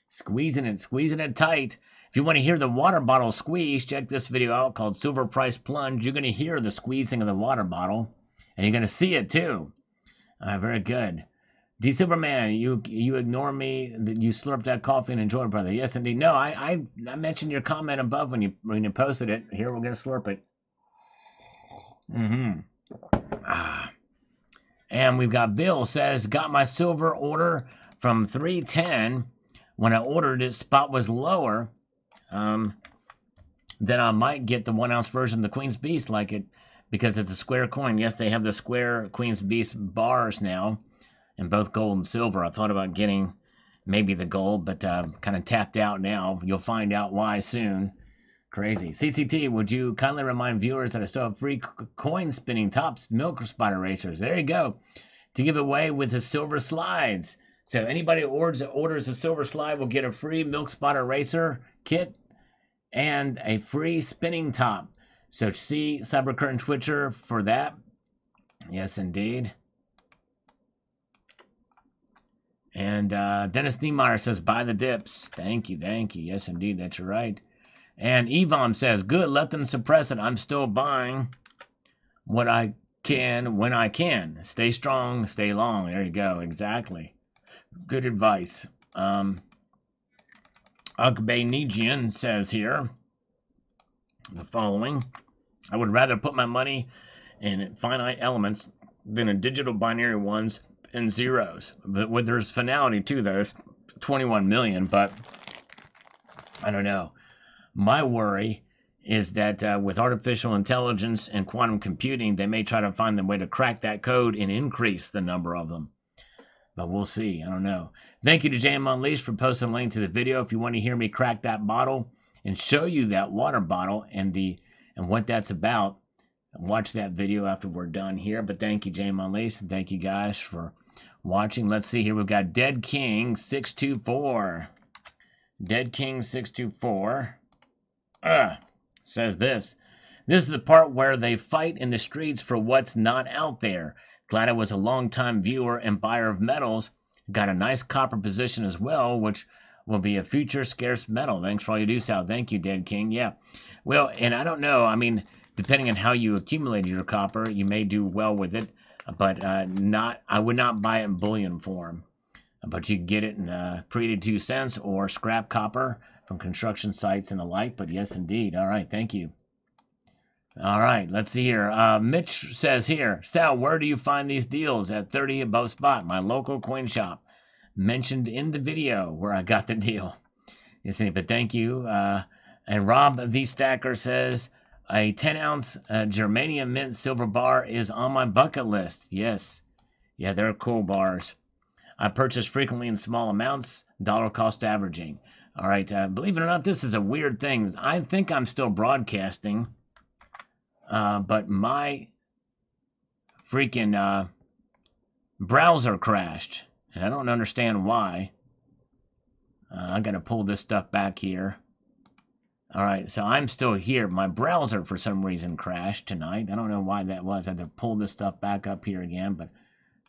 Squeezing it tight. If you want to hear the water bottle squeeze, check this video out called Silver Price Plunge. You're going to hear the squeezing of the water bottle, and you're going to see it too. Very good. D Silverman, you ignore me that you slurped that coffee and enjoyed it, brother. Yes, indeed. No, I mentioned your comment above when you posted it. Here, we're gonna slurp it. And we've got Bill says, got my silver order from 310. When I ordered it, spot was lower. Then I might get the 1 ounce version of the Queen's Beast, like it, because it's a square coin. Yes, they have the square Queen's Beast bars now. And both gold and silver. I thought about getting maybe the gold, but kind of tapped out now. You'll find out why soon. Crazy. CCT, would you kindly remind viewers that I still have free coin spinning tops milk spider racers? There you go. To give away with the silver slides. So anybody who orders a silver slide will get a free milk spider racer kit and a free spinning top. So see Cybercurrent Twitcher for that. Yes, indeed. And Dennis Niemeyer says, buy the dips. Thank you. Yes, indeed, that's right. And Evom says, good, let them suppress it. I'm still buying. what I can when I can. Stay strong, stay long. There you go. Exactly. Good advice. Akbanijian says here the following. I would rather put my money in finite elements than in digital binary ones and zeros. But there's finality too, there's 21 million, but I don't know. My worry is that with artificial intelligence and quantum computing, they may try to find a way to crack that code and increase the number of them. But we'll see. I don't know. Thank you to JM Unleashed for posting a link to the video. If you want to hear me crack that bottle and show you that water bottle and what that's about, watch that video after we're done here. But thank you, JM Unleashed, and thank you guys for watching. Let's see here. We've got Dead King 624. Dead King 624 says this. This is the part where they fight in the streets for what's not out there. Glad I was a long-time viewer and buyer of metals. Got a nice copper position as well, which will be a future scarce metal. Thanks for all you do, Sal. Thank you, Dead King. Yeah. Well, and I don't know. I mean, depending on how you accumulated your copper, you may do well with it, but I would not buy it in bullion form. But you can get it in pre-82 cents or scrap copper from construction sites and the like. But yes, indeed. All right. Thank you. All right, let's see here. Mitch says here, Sal, where do you find these deals? At 30 above spot, my local coin shop. Mentioned in the video where I got the deal. Yes, but thank you. And Rob the Stacker says, a 10-ounce germanium mint silver bar is on my bucket list. Yes. Yeah, they're cool bars. I purchase frequently in small amounts, dollar cost averaging. All right, believe it or not, this is a weird thing. I think I'm still broadcasting. But my freaking browser crashed, and I don't understand why. I gotta pull this stuff back here. All right, so I'm still here. My browser, for some reason, crashed tonight. I don't know why that was. I had to pull this stuff back up here again, but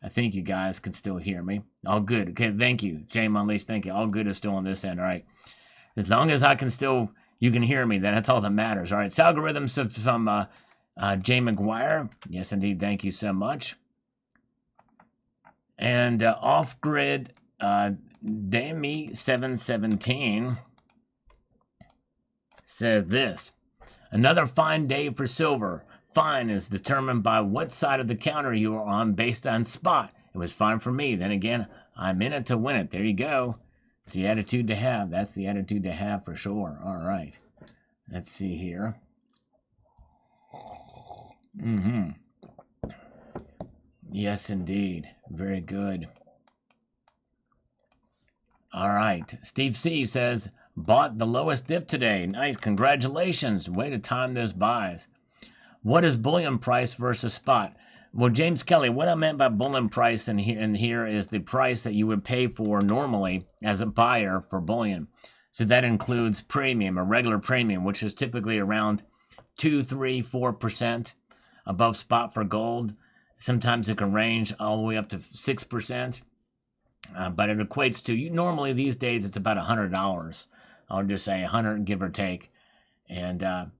I think you guys can still hear me. All good. Okay, thank you. James Unleashed, thank you. All good is still on this end. All right. As long as I can still, you can hear me, then that's all that matters. All right, so algorithms from Jay McGuire. Yes, indeed. Thank you so much. And off-grid Dami717 said this. Another fine day for silver. Fine is determined by what side of the counter you are on based on spot. It was fine for me. Then again, I'm in it to win it. There you go. It's the attitude to have. That's the attitude to have for sure. All right. Let's see here. Yes, indeed. Very good. All right. Steve C says, bought the lowest dip today. Nice. Congratulations. Way to time those buys. What is bullion price versus spot? Well, James Kelly, what I meant by bullion price in here is the price that you would pay for normally as a buyer for bullion. So that includes premium, a regular premium, which is typically around 2, 3, 4% above spot for gold. Sometimes it can range all the way up to 6%. But it equates to, normally these days it's about $100. I'll just say 100, give or take. And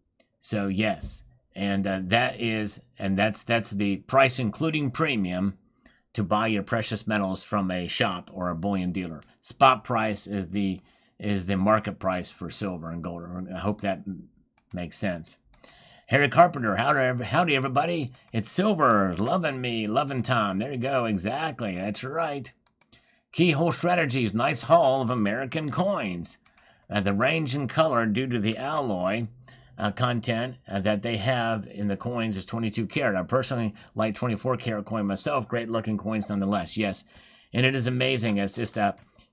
so yes. And that's the price including premium to buy your precious metals from a shop or a bullion dealer. Spot price is the market price for silver and gold. I hope that makes sense. Harry Carpenter, howdy everybody. It's silver, loving time. There you go, exactly, that's right. Keyhole Strategies, nice haul of American coins. The range in color due to the alloy content that they have in the coins is 22 karat. I personally like 24 karat coin myself. Great looking coins nonetheless. Yes, and it is amazing. It's just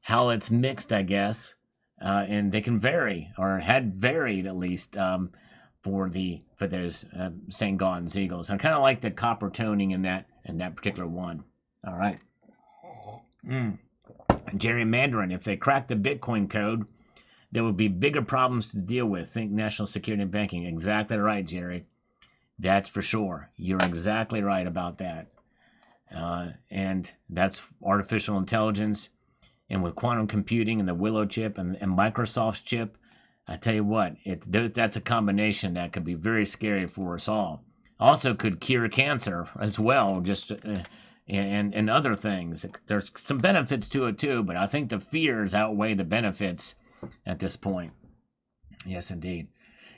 how it's mixed, I guess, and they can vary or had varied at least for those St. Gaudens Eagles. I kind of like the copper toning in that particular one. All right. Jerry Mandarin, if they crack the Bitcoin code, there would be bigger problems to deal with. Think national security and banking. Exactly right, Jerry. That's for sure. You're exactly right about that. And that's artificial intelligence. And with quantum computing and the Willow chip and Microsoft's chip, I tell you what, that's a combination that could be very scary for us all. also could cure cancer as well, just and other things. There's some benefits to it too, but I think the fears outweigh the benefits at this point. Yes, indeed.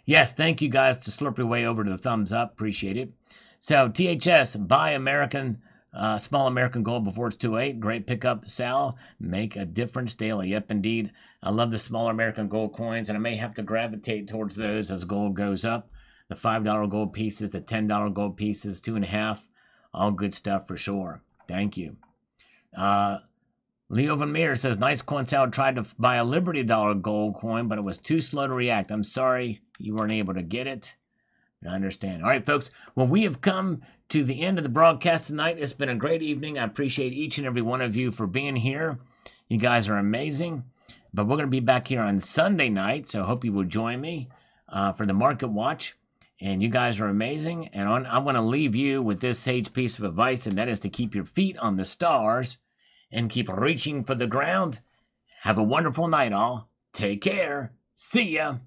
Yes, thank you guys to slurp your way over to the thumbs up. Appreciate it. So THS, buy American, small American gold before it's too late. Great pickup, Sal. Make a difference daily. Yep, indeed. I love the smaller American gold coins, and I may have to gravitate towards those as gold goes up. The $5 gold pieces, the $10 gold pieces, 2.5. All good stuff for sure. Thank you. Leo Van Meer says, nice coin. Sal tried to buy a Liberty dollar gold coin, but it was too slow to react. I'm sorry you weren't able to get it. I understand. All right, folks. Well, we have come to the end of the broadcast tonight. It's been a great evening. I appreciate each and every one of you for being here. You guys are amazing. But we're going to be back here on Sunday night, so I hope you will join me for the Market Watch. And you guys are amazing. And I'm going to leave you with this sage piece of advice, and that is to keep your feet on the stars and keep reaching for the ground. Have a wonderful night, all. Take care. See ya.